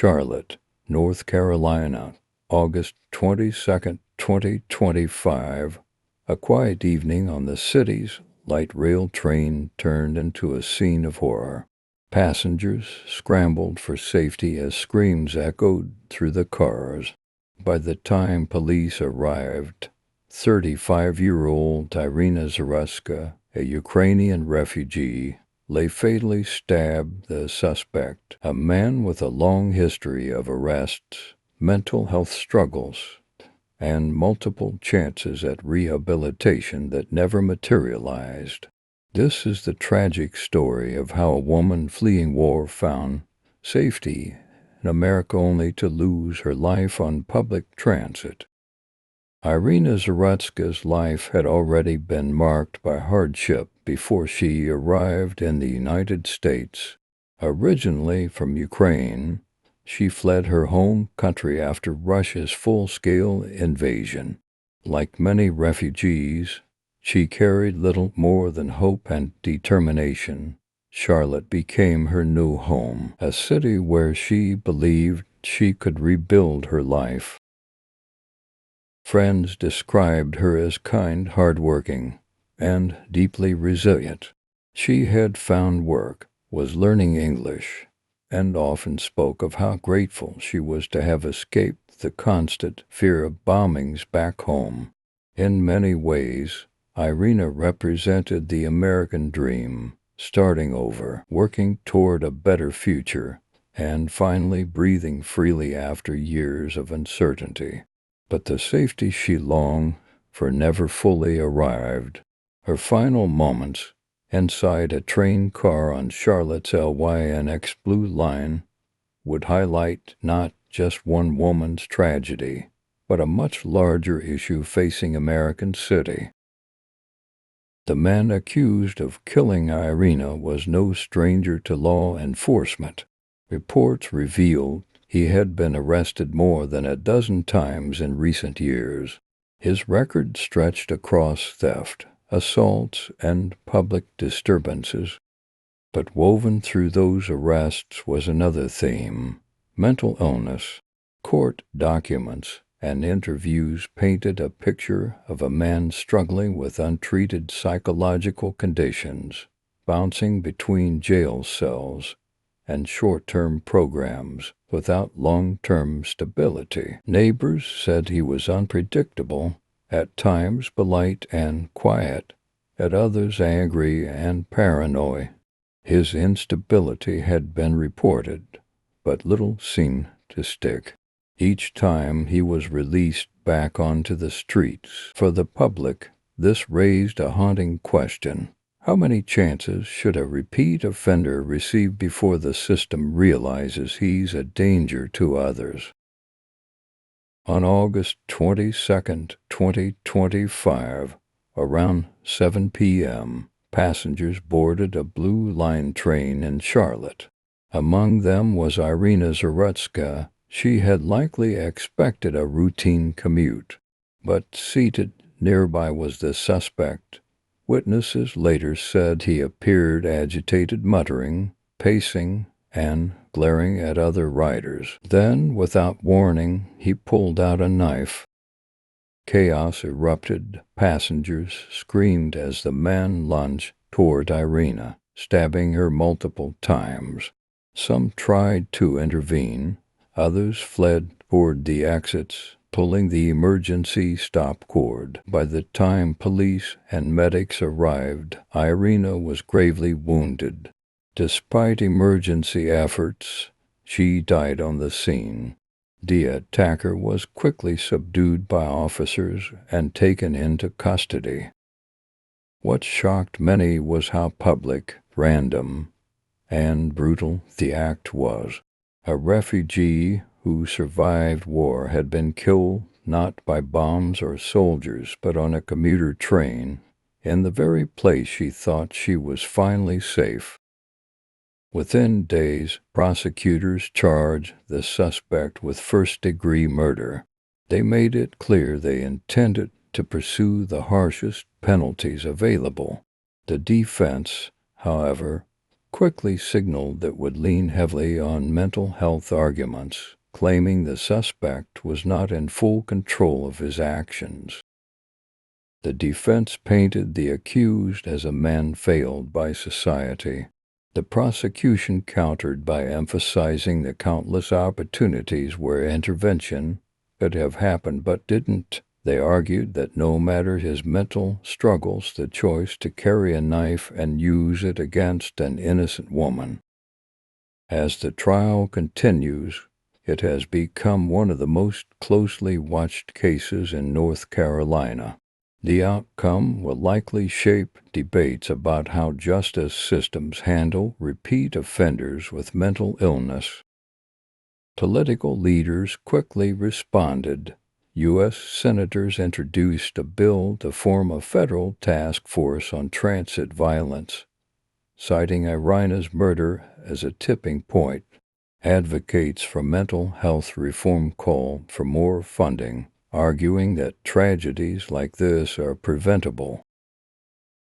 Charlotte, North Carolina, August 22, 2025. A quiet evening on the city's light rail train turned into a scene of horror. Passengers scrambled for safety as screams echoed through the cars. By the time police arrived, 35-year-old Iryna Zarutska, a Ukrainian refugee, lay fatally stabbed. The suspect, a man with a long history of arrests, mental health struggles, and multiple chances at rehabilitation that never materialized. This is the tragic story of how a woman fleeing war found safety in America only to lose her life on public transit. Iryna Zarutska's life had already been marked by hardship before she arrived in the United States. Originally from Ukraine, she fled her home country after Russia's full-scale invasion. Like many refugees, she carried little more than hope and determination. Charlotte became her new home, a city where she believed she could rebuild her life. Friends described her as kind, hardworking, and deeply resilient. She had found work, was learning English, and often spoke of how grateful she was to have escaped the constant fear of bombings back home. In many ways, Iryna represented the American dream, starting over, working toward a better future, and finally breathing freely after years of uncertainty. But the safety she longed for never fully arrived. Her final moments inside a train car on Charlotte's LYNX Blue Line would highlight not just one woman's tragedy, but a much larger issue facing American City. The man accused of killing Iryna was no stranger to law enforcement. Reports revealed he had been arrested more than a dozen times in recent years. His record stretched across theft, assaults, and public disturbances. But woven through those arrests was another theme: mental illness. Court documents and interviews painted a picture of a man struggling with untreated psychological conditions, bouncing between jail cells and short-term programs without long-term stability. Neighbors said he was unpredictable, at times polite and quiet, at others angry and paranoid. His instability had been reported, but little seemed to stick. Each time he was released back onto the streets for the public, this raised a haunting question. How many chances should a repeat offender receive before the system realizes he's a danger to others? On August 22, 2025, around 7 p.m., passengers boarded a Blue Line train in Charlotte. Among them was Iryna Zarutska. She had likely expected a routine commute, but seated nearby was the suspect. Witnesses later said he appeared agitated, muttering, pacing, and glaring at other riders. Then, without warning, he pulled out a knife. Chaos erupted. Passengers screamed as the man lunged toward Iryna, stabbing her multiple times. Some tried to intervene. Others fled toward the exits, pulling the emergency stop cord. By the time police and medics arrived, Iryna was gravely wounded. Despite emergency efforts, she died on the scene. The attacker was quickly subdued by officers and taken into custody. What shocked many was how public, random, and brutal the act was. A refugee who survived war had been killed not by bombs or soldiers, but on a commuter train, in the very place she thought she was finally safe. Within days, prosecutors charged the suspect with first-degree murder. They made it clear they intended to pursue the harshest penalties available. The defense, however, quickly signaled that would lean heavily on mental health arguments, claiming the suspect was not in full control of his actions. The defense painted the accused as a man failed by society. The prosecution countered by emphasizing the countless opportunities where intervention could have happened but didn't. They argued that no matter his mental struggles, the choice to carry a knife and use it against an innocent woman. As the trial continues, it has become one of the most closely watched cases in North Carolina. The outcome will likely shape debates about how justice systems handle repeat offenders with mental illness. Political leaders quickly responded. U.S. senators introduced a bill to form a federal task force on transit violence, citing Iryna's murder as a tipping point. Advocates for mental health reform call for more funding, arguing that tragedies like this are preventable.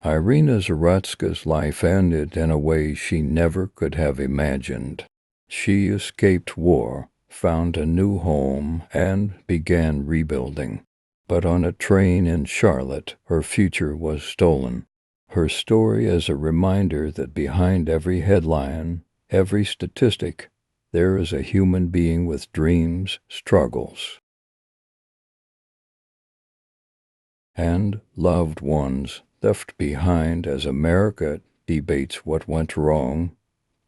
Iryna Zarutska's life ended in a way she never could have imagined. She escaped war, found a new home, and began rebuilding. But on a train in Charlotte, her future was stolen. Her story is a reminder that behind every headline, every statistic, there is a human being with dreams, struggles, and loved ones left behind. As America debates what went wrong,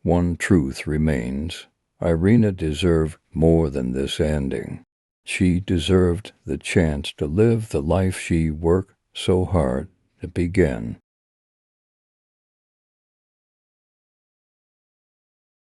one truth remains. Iryna deserved more than this ending. She deserved the chance to live the life she worked so hard to begin.